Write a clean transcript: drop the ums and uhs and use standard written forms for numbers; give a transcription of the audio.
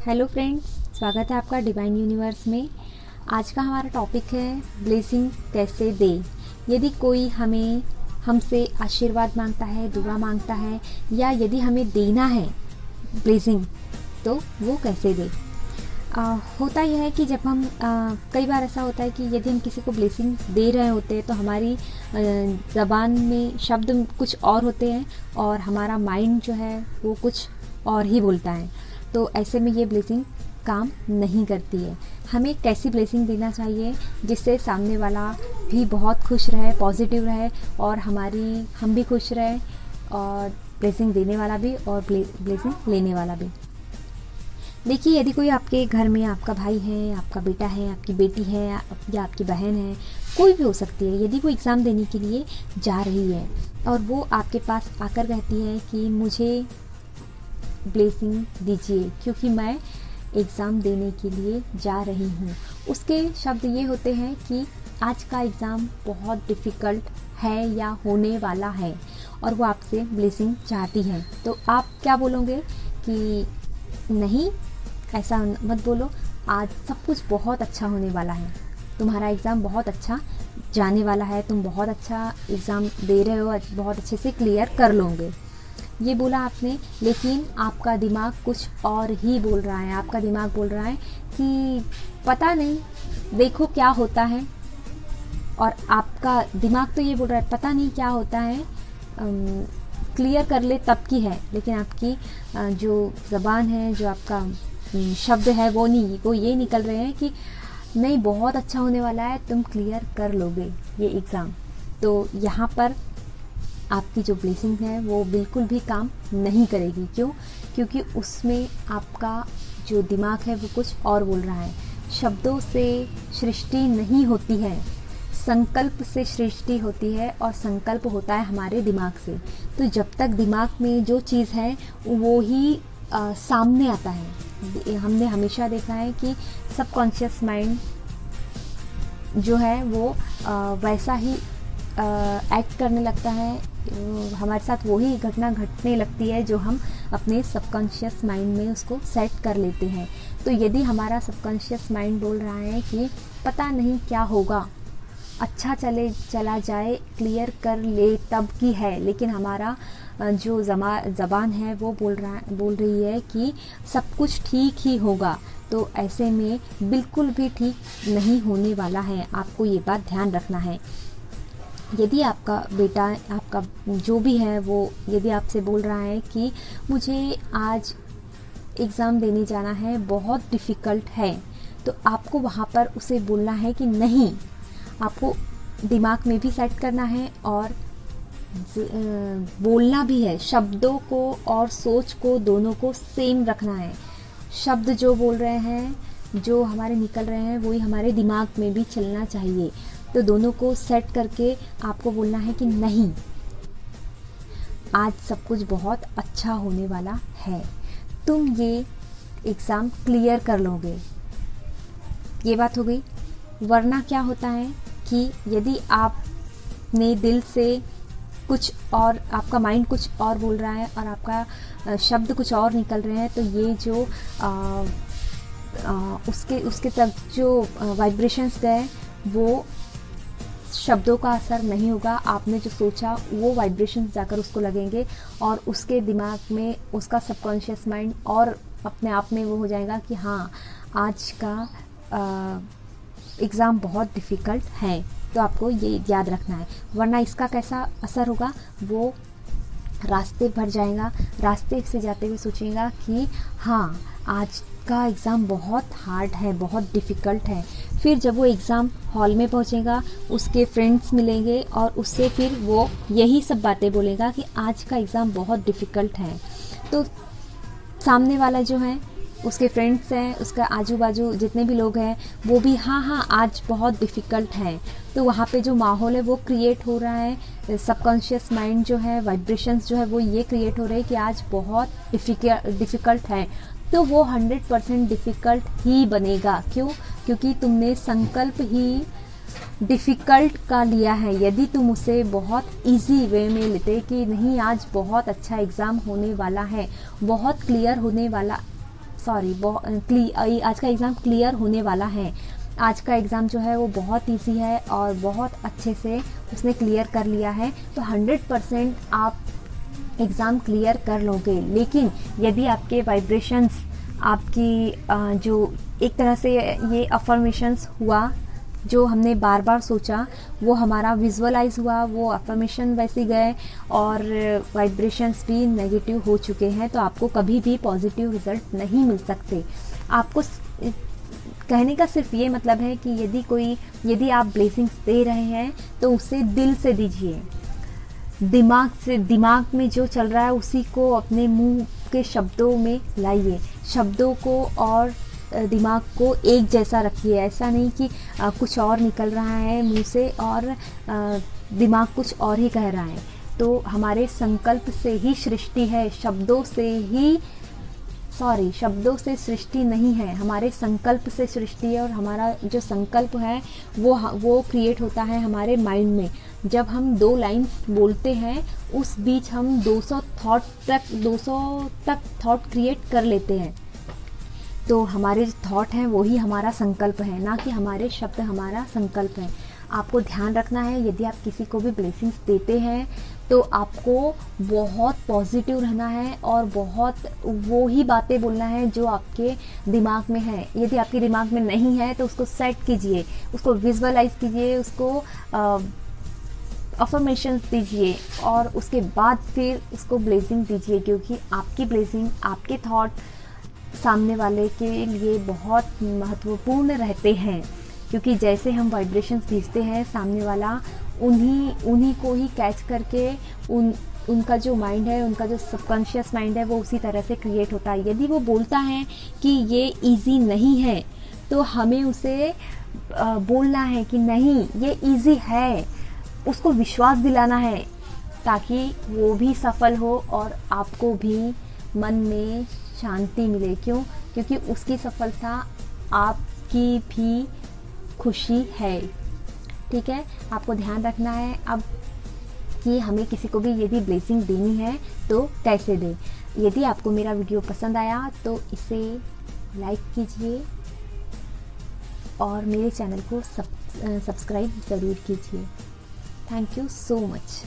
Hello friends, स्वागत है आपका डिवाइन यूनिवर्स में। आज का हमारा टॉपिक है ब्लेसिंग कैसे दे। यदि कोई हमसे आशीर्वाद मांगता है, दुआ मांगता है, या यदि हमें देना है ब्लेसिंग, तो वो कैसे दे। होता यह है कि जब हम कई बार ऐसा होता है कि यदि हम किसी को ब्लेसिंग दे रहे होते हैं तो हमारी ज़बान में शब्द कुछ और होते हैं और हमारा माइंड जो है वो कुछ और ही बोलता है। तो ऐसे में ये ब्लेसिंग काम नहीं करती है। हमें कैसी ब्लेसिंग देना चाहिए जिससे सामने वाला भी बहुत खुश रहे, पॉजिटिव रहे, और हम भी खुश रहे, और ब्लेसिंग देने वाला भी और ब्लेसिंग लेने वाला भी। देखिए, यदि कोई आपके घर में आपका भाई है, आपका बेटा है, आपकी बेटी है, या आपकी बहन है, कोई भी हो सकती है, यदि वो एग्ज़ाम देने के लिए जा रही है और वो आपके पास आकर कहती है कि मुझे ब्लेसिंग दीजिए क्योंकि मैं एग्ज़ाम देने के लिए जा रही हूँ। उसके शब्द ये होते हैं कि आज का एग्ज़ाम बहुत डिफ़िकल्ट है या होने वाला है, और वो आपसे ब्लेसिंग चाहती है। तो आप क्या बोलोगे कि नहीं, ऐसा मत बोलो, आज सब कुछ बहुत अच्छा होने वाला है, तुम्हारा एग्ज़ाम बहुत अच्छा जाने वाला है, तुम बहुत अच्छा एग्ज़ाम दे रहे हो, बहुत अच्छे से क्लियर कर लोगे, ये बोला आपने। लेकिन आपका दिमाग कुछ और ही बोल रहा है। आपका दिमाग बोल रहा है कि पता नहीं, देखो क्या होता है। और आपका दिमाग तो ये बोल रहा है पता नहीं क्या होता है, क्लियर कर ले तब की है। लेकिन आपकी जो ज़बान है, जो आपका शब्द है, वो ये निकल रहे हैं कि नहीं, बहुत अच्छा होने वाला है, तुम क्लियर कर लोगे ये एग्ज़ाम। तो यहाँ पर आपकी जो ब्लेसिंग है वो बिल्कुल भी काम नहीं करेगी। क्यों? क्योंकि उसमें आपका जो दिमाग है वो कुछ और बोल रहा है। शब्दों से सृष्टि नहीं होती है, संकल्प से सृष्टि होती है, और संकल्प होता है हमारे दिमाग से। तो जब तक दिमाग में जो चीज़ है वो ही सामने आता है। हमने हमेशा देखा है कि सबकॉन्शियस माइंड जो है वो वैसा ही एक्ट करने लगता है, हमारे साथ वही घटना घटने लगती है जो हम अपने सबकॉन्शियस माइंड में उसको सेट कर लेते हैं। तो यदि हमारा सबकॉन्शियस माइंड बोल रहा है कि पता नहीं क्या होगा, अच्छा चला जाए, क्लियर कर ले तब की है, लेकिन हमारा जो ज़बान है वो बोल रही है कि सब कुछ ठीक ही होगा, तो ऐसे में बिल्कुल भी ठीक नहीं होने वाला है। आपको ये बात ध्यान रखना है। यदि आपका बेटा, आपका जो भी है, वो यदि आपसे बोल रहा है कि मुझे आज एग्ज़ाम देने जाना है, बहुत डिफ़िकल्ट है, तो आपको वहाँ पर उसे बोलना है कि नहीं। आपको दिमाग में भी सेट करना है और बोलना भी है। शब्दों को और सोच को दोनों को सेम रखना है। शब्द जो बोल रहे हैं, जो हमारे निकल रहे हैं, वही हमारे दिमाग में भी चलना चाहिए। तो दोनों को सेट करके आपको बोलना है कि नहीं, आज सब कुछ बहुत अच्छा होने वाला है, तुम ये एग्ज़ाम क्लियर कर लोगे। ये बात हो गई। वरना क्या होता है कि यदि आपने दिल से कुछ और, आपका माइंड कुछ और बोल रहा है और आपका शब्द कुछ और निकल रहे हैं, तो ये जो उसके तक जो वाइब्रेशंस गए, वो शब्दों का असर नहीं होगा। आपने जो सोचा वो वाइब्रेशंस जाकर उसको लगेंगे, और उसके दिमाग में उसका सबकॉन्शियस माइंड और अपने आप में वो हो जाएगा कि हाँ, आज का एग्ज़ाम बहुत डिफ़िकल्ट है। तो आपको ये याद रखना है। वरना इसका कैसा असर होगा, वो रास्ते भर जाएगा, रास्ते से जाते हुए सोचेगा कि हाँ, आज का एग्ज़ाम बहुत हार्ड है, बहुत डिफ़िकल्ट है। फिर जब वो एग्ज़ाम हॉल में पहुँचेगा, उसके फ्रेंड्स मिलेंगे और उससे फिर वो यही सब बातें बोलेगा कि आज का एग्ज़ाम बहुत डिफ़िकल्ट है। तो सामने वाला जो है, उसके फ्रेंड्स हैं, उसका आजू बाजू जितने भी लोग हैं, वो भी हाँ, आज बहुत डिफ़िकल्ट है। तो वहाँ पे जो माहौल है वो क्रिएट हो रहा है। सबकॉन्शियस माइंड जो है, वाइब्रेशंस जो है, वो ये क्रिएट हो रहे हैं कि आज बहुत डिफ़िकल्ट है। तो वो 100% डिफ़िकल्ट ही बनेगा। क्यों? क्योंकि तुमने संकल्प ही डिफ़िकल्ट का लिया है। यदि तुम उसे बहुत इजी वे में लेते कि नहीं, आज बहुत अच्छा एग्ज़ाम होने वाला है, बहुत क्लियर होने वाला आज का एग्ज़ाम क्लियर होने वाला है। आज का एग्ज़ाम जो है वो बहुत इजी है और बहुत अच्छे से उसने क्लियर कर लिया है, तो 100% आप एग्ज़ाम क्लियर कर लोगे। लेकिन यदि आपके वाइब्रेशंस, आपकी जो एक तरह से ये अफर्मेशंस हुआ, जो हमने बार बार सोचा वो हमारा विजुअलाइज हुआ, वो अफर्मेशन वैसे गए और वाइब्रेशंस भी नेगेटिव हो चुके हैं, तो आपको कभी भी पॉजिटिव रिजल्ट नहीं मिल सकते। आपको कहने का सिर्फ ये मतलब है कि यदि आप ब्लेसिंग्स दे रहे हैं तो उसे दिल से दीजिए। दिमाग में जो चल रहा है उसी को अपने मुंह के शब्दों में लाइए। शब्दों को और दिमाग को एक जैसा रखिए। ऐसा नहीं कि कुछ और निकल रहा है मुंह से और दिमाग कुछ और ही कह रहा है। तो हमारे संकल्प से ही सृष्टि है, शब्दों से सृष्टि नहीं है, हमारे संकल्प से सृष्टि है। और हमारा जो संकल्प है वो क्रिएट होता है हमारे माइंड में। जब हम 2 लाइन्स बोलते हैं उस बीच हम 200 तक थॉट क्रिएट कर लेते हैं। तो हमारे जो थॉट हैं वही हमारा संकल्प है, ना कि हमारे शब्द हमारा संकल्प है। आपको ध्यान रखना है, यदि आप किसी को भी ब्लेसिंग्स देते हैं तो आपको बहुत पॉजिटिव रहना है और बहुत वो ही बातें बोलना है जो आपके दिमाग में है। यदि आपके दिमाग में नहीं है तो उसको सेट कीजिए, उसको विजुअलाइज कीजिए, उसको अफर्मेशंस दीजिए और उसके बाद फिर उसको ब्लेसिंग दीजिए, क्योंकि आपकी ब्लेसिंग, आपके थॉट सामने वाले के लिए बहुत महत्वपूर्ण रहते हैं। क्योंकि जैसे हम वाइब्रेशंस भेजते हैं, सामने वाला उन्हीं को ही कैच करके उनका जो माइंड है, उनका जो सबकॉन्शियस माइंड है वो उसी तरह से क्रिएट होता है। यदि वो बोलता है कि ये इजी नहीं है तो हमें उसे बोलना है कि नहीं, ये इजी है, उसको विश्वास दिलाना है, ताकि वो भी सफल हो और आपको भी मन में शांति मिले। क्योंकि उसकी सफलता आपकी भी खुशी है। ठीक है, आपको ध्यान रखना है अब कि हमें किसी को भी यदि ब्लेसिंग देनी है तो कैसे दें। यदि आपको मेरा वीडियो पसंद आया तो इसे लाइक कीजिए और मेरे चैनल को सब्सक्राइब ज़रूर कीजिए। Thank you so much.